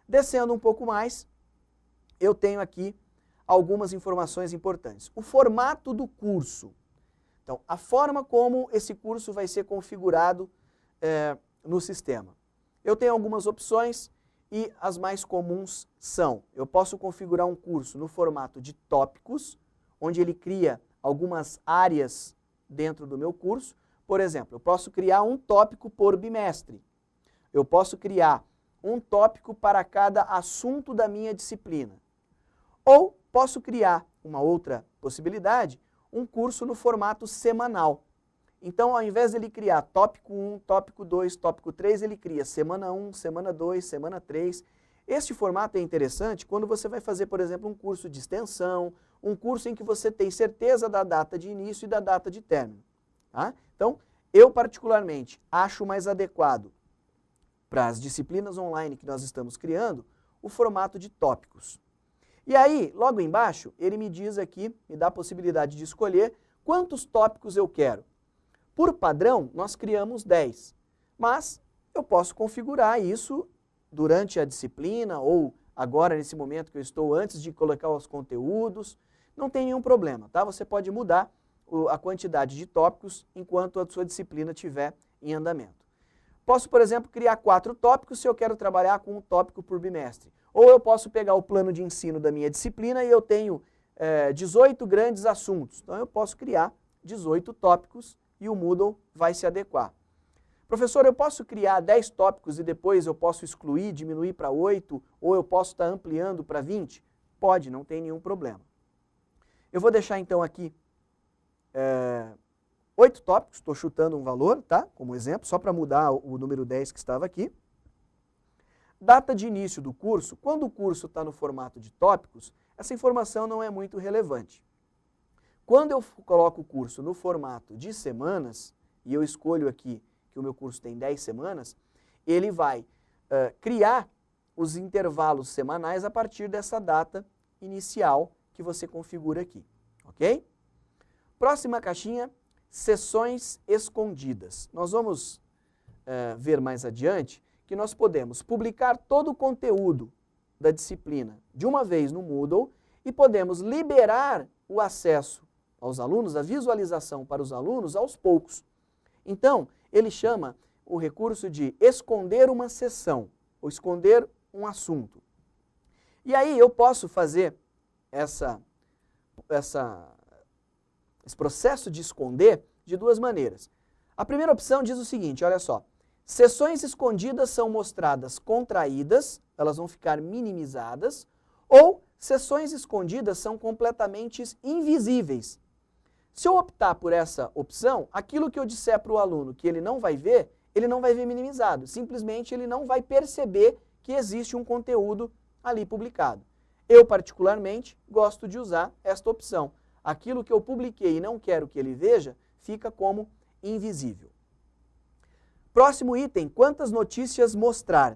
Descendo um pouco mais, eu tenho aqui algumas informações importantes. O formato do curso. Então, a forma como esse curso vai ser configurado no sistema. Eu tenho algumas opções e as mais comuns são: eu posso configurar um curso no formato de tópicos, onde ele cria algumas áreas dentro do meu curso. Por exemplo, eu posso criar um tópico por bimestre. Eu posso criar um tópico para cada assunto da minha disciplina. Ou posso criar uma outra possibilidade, um curso no formato semanal. Então, ao invés de ele criar tópico 1, tópico 2, tópico 3, ele cria semana 1, semana 2, semana 3. Este formato é interessante quando você vai fazer, por exemplo, um curso de extensão, um curso em que você tem certeza da data de início e da data de término. Tá? Então, eu particularmente acho mais adequado para as disciplinas online que nós estamos criando o formato de tópicos. E aí, logo embaixo, ele me diz aqui, me dá a possibilidade de escolher quantos tópicos eu quero. Por padrão, nós criamos 10, mas eu posso configurar isso durante a disciplina ou agora nesse momento que eu estou antes de colocar os conteúdos, não tem nenhum problema, tá? Você pode mudar a quantidade de tópicos enquanto a sua disciplina estiver em andamento. Posso, por exemplo, criar 4 tópicos se eu quero trabalhar com um tópico por bimestre. Ou eu posso pegar o plano de ensino da minha disciplina e eu tenho 18 grandes assuntos. Então eu posso criar 18 tópicos e o Moodle vai se adequar. Professor, eu posso criar 10 tópicos e depois eu posso excluir, diminuir para 8, ou eu posso estar ampliando para 20? Pode, não tem nenhum problema. Eu vou deixar então aqui 8 tópicos, estou chutando um valor, tá? Como exemplo, só para mudar o número 10 que estava aqui. Data de início do curso. Quando o curso está no formato de tópicos, essa informação não é muito relevante. Quando eu coloco o curso no formato de semanas, e eu escolho aqui que o meu curso tem 10 semanas, ele vai criar os intervalos semanais a partir dessa data inicial que você configura aqui, ok? Próxima caixinha, sessões escondidas. Nós vamos ver mais adiante que nós podemos publicar todo o conteúdo da disciplina de uma vez no Moodle e podemos liberar o acesso aos alunos, a visualização para os alunos aos poucos. Então, ele chama o recurso de esconder uma sessão, ou esconder um assunto. E aí eu posso fazer esse processo de esconder de duas maneiras. A primeira opção diz o seguinte, olha só, sessões escondidas são mostradas contraídas, elas vão ficar minimizadas, ou sessões escondidas são completamente invisíveis. Se eu optar por essa opção, aquilo que eu disser para o aluno que ele não vai ver minimizado. Simplesmente ele não vai perceber que existe um conteúdo ali publicado. Eu, particularmente, gosto de usar esta opção. Aquilo que eu publiquei e não quero que ele veja, fica como invisível. Próximo item, quantas notícias mostrar?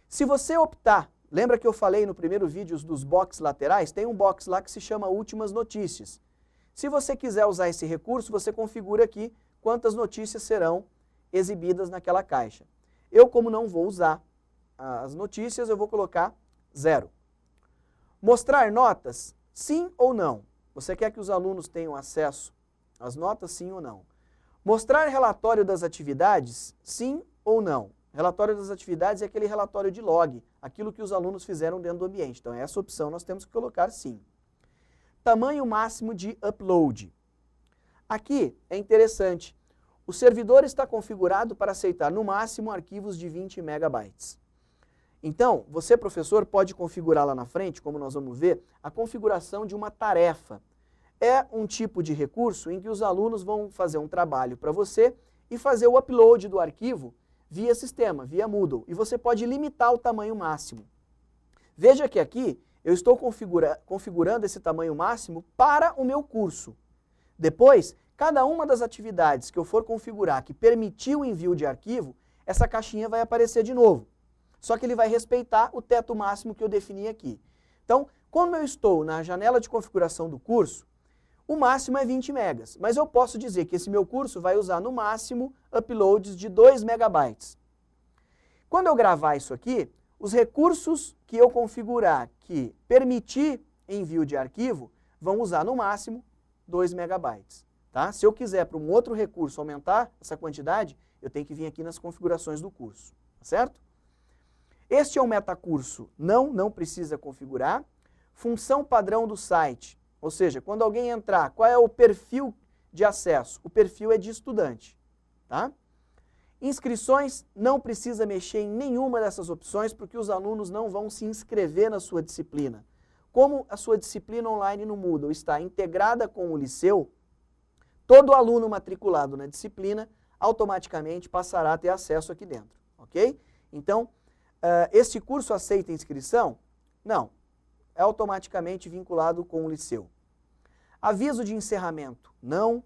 Se você optar, lembra que eu falei no primeiro vídeo dos boxes laterais? Tem um box lá que se chama Últimas Notícias. Se você quiser usar esse recurso, você configura aqui quantas notícias serão exibidas naquela caixa. Eu, como não vou usar as notícias, eu vou colocar 0. Mostrar notas, sim ou não? Você quer que os alunos tenham acesso às notas, sim ou não? Mostrar relatório das atividades, sim ou não? Relatório das atividades é aquele relatório de log, aquilo que os alunos fizeram dentro do ambiente. Então, essa opção nós temos que colocar sim. Tamanho máximo de upload. Aqui é interessante. O servidor está configurado para aceitar no máximo arquivos de 20 megabytes. Então, você, professor, pode configurar lá na frente, como nós vamos ver, a configuração de uma tarefa. É um tipo de recurso em que os alunos vão fazer um trabalho para você e fazer o upload do arquivo via sistema, via Moodle. E você pode limitar o tamanho máximo. Veja que aqui eu estou configurando esse tamanho máximo para o meu curso. Depois, cada uma das atividades que eu for configurar que permitir o envio de arquivo, essa caixinha vai aparecer de novo. Só que ele vai respeitar o teto máximo que eu defini aqui. Então, como eu estou na janela de configuração do curso, o máximo é 20 megas. Mas eu posso dizer que esse meu curso vai usar no máximo uploads de 2 megabytes. Quando eu gravar isso aqui, Os recursos que eu configurar que permitir envio de arquivo vão usar no máximo 2 megabytes. Tá? Se eu quiser para um outro recurso aumentar essa quantidade, eu tenho que vir aqui nas configurações do curso. Tá certo? Este é um metacurso. Não precisa configurar. Função padrão do site. Ou seja, quando alguém entrar, qual é o perfil de acesso? O perfil é de estudante. Tá? Inscrições, não precisa mexer em nenhuma dessas opções, porque os alunos não vão se inscrever na sua disciplina. Como a sua disciplina online no Moodle está integrada com o Liceu, todo aluno matriculado na disciplina automaticamente passará a ter acesso aqui dentro. Ok? Então, este curso aceita inscrição? Não. É automaticamente vinculado com o Liceu. Aviso de encerramento? Não.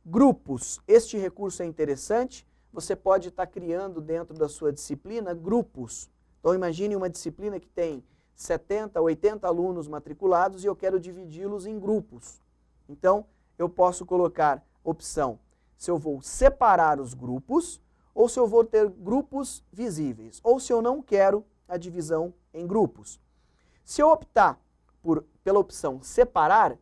Grupos. Este recurso é interessante. Você pode estar criando dentro da sua disciplina grupos. Então, imagine uma disciplina que tem 70, 80 alunos matriculados e eu quero dividi-los em grupos. Então, eu posso colocar opção se eu vou separar os grupos ou se eu vou ter grupos visíveis, ou se eu não quero a divisão em grupos. Se eu optar pela opção separar,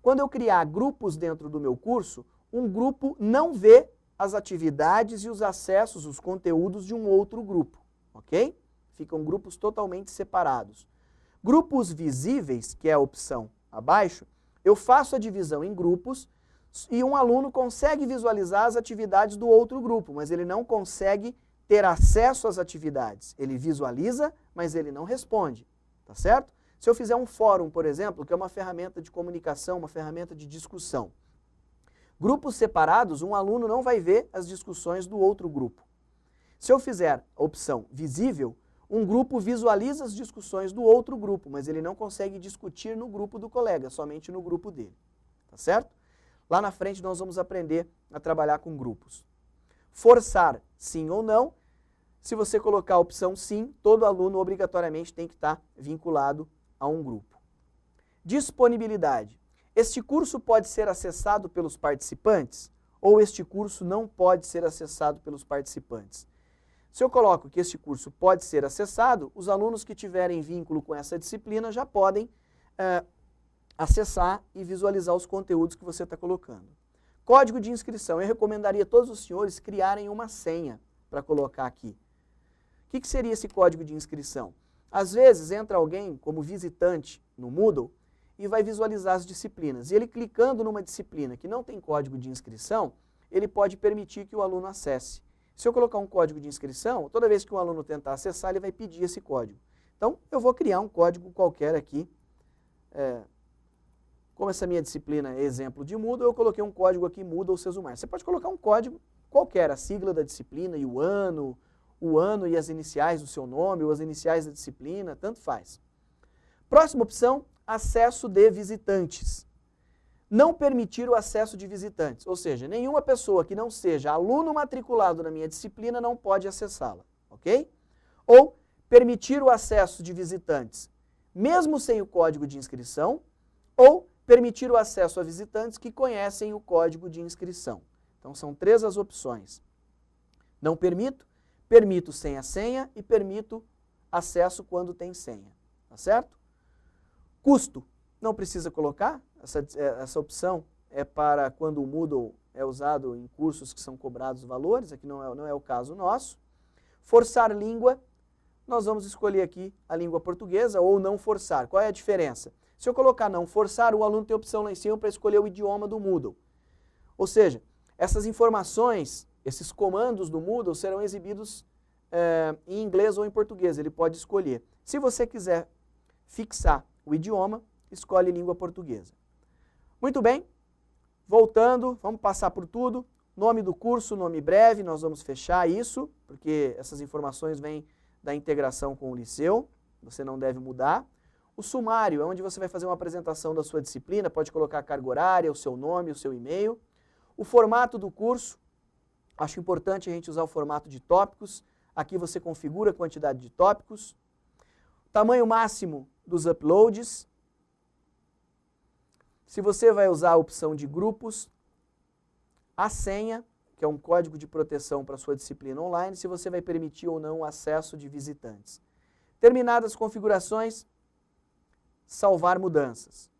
quando eu criar grupos dentro do meu curso, um grupo não vê as atividades e os acessos, os conteúdos de um outro grupo, ok? Ficam grupos totalmente separados. Grupos visíveis, que é a opção abaixo, eu faço a divisão em grupos e um aluno consegue visualizar as atividades do outro grupo, mas ele não consegue ter acesso às atividades. Ele visualiza, mas ele não responde, tá certo? Se eu fizer um fórum, por exemplo, que é uma ferramenta de comunicação, uma ferramenta de discussão, grupos separados, um aluno não vai ver as discussões do outro grupo. Se eu fizer a opção visível, um grupo visualiza as discussões do outro grupo, mas ele não consegue discutir no grupo do colega, somente no grupo dele. Tá certo? Lá na frente nós vamos aprender a trabalhar com grupos. Forçar sim ou não. Se você colocar a opção sim, todo aluno obrigatoriamente tem que estar vinculado a um grupo. Disponibilidade. Este curso pode ser acessado pelos participantes ou este curso não pode ser acessado pelos participantes? Se eu coloco que este curso pode ser acessado, os alunos que tiverem vínculo com essa disciplina já podem acessar e visualizar os conteúdos que você está colocando. Código de inscrição. Eu recomendaria a todos os senhores criarem uma senha para colocar aqui. O que seria esse código de inscrição? Às vezes entra alguém como visitante no Moodle e vai visualizar as disciplinas. E ele clicando numa disciplina que não tem código de inscrição, ele pode permitir que o aluno acesse. Se eu colocar um código de inscrição, toda vez que o aluno tentar acessar, ele vai pedir esse código. Então, eu vou criar um código qualquer aqui. Como essa minha disciplina é exemplo de Moodle, eu coloquei um código aqui, Moodle Sesumar. Você pode colocar um código qualquer, a sigla da disciplina e o ano e as iniciais do seu nome, ou as iniciais da disciplina, tanto faz. Próxima opção, acesso de visitantes. Não permitir o acesso de visitantes, ou seja, nenhuma pessoa que não seja aluno matriculado na minha disciplina não pode acessá-la, ok? Ou permitir o acesso de visitantes, mesmo sem o código de inscrição, ou permitir o acesso a visitantes que conhecem o código de inscrição. Então, são 3 as opções. Não permito, permito sem a senha e permito acesso quando tem senha, tá certo? Custo, não precisa colocar, essa opção é para quando o Moodle é usado em cursos que são cobrados valores, aqui não é o caso nosso. Forçar língua, nós vamos escolher aqui a língua portuguesa ou não forçar. Qual é a diferença? Se eu colocar não forçar, o aluno tem a opção lá em cima para escolher o idioma do Moodle. Ou seja, essas informações, esses comandos do Moodle serão exibidos em inglês ou em português, ele pode escolher. Se você quiser fixar o idioma, escolhe língua portuguesa. Muito bem, voltando, vamos passar por tudo. Nome do curso, nome breve, nós vamos fechar isso, porque essas informações vêm da integração com o Liceu, você não deve mudar. O sumário é onde você vai fazer uma apresentação da sua disciplina, pode colocar a carga horária, o seu nome, o seu e-mail. O formato do curso, acho importante a gente usar o formato de tópicos. Aqui você configura a quantidade de tópicos. Tamanho máximo dos uploads. Se você vai usar a opção de grupos, a senha, que é um código de proteção para a sua disciplina online, se você vai permitir ou não o acesso de visitantes. Terminadas as configurações, salvar mudanças.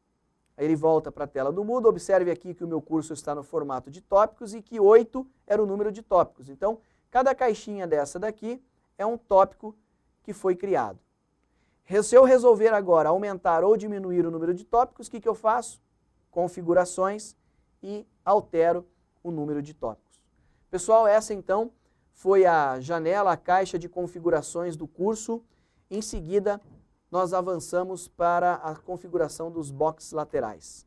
Aí ele volta para a tela do Moodle, observe aqui que o meu curso está no formato de tópicos e que 8 era o número de tópicos. Então, cada caixinha dessa daqui é um tópico que foi criado. Se eu resolver agora aumentar ou diminuir o número de tópicos, o que eu faço? Configurações e altero o número de tópicos. Pessoal, essa então foi a janela, a caixa de configurações do curso. Em seguida, nós avançamos para a configuração dos boxes laterais.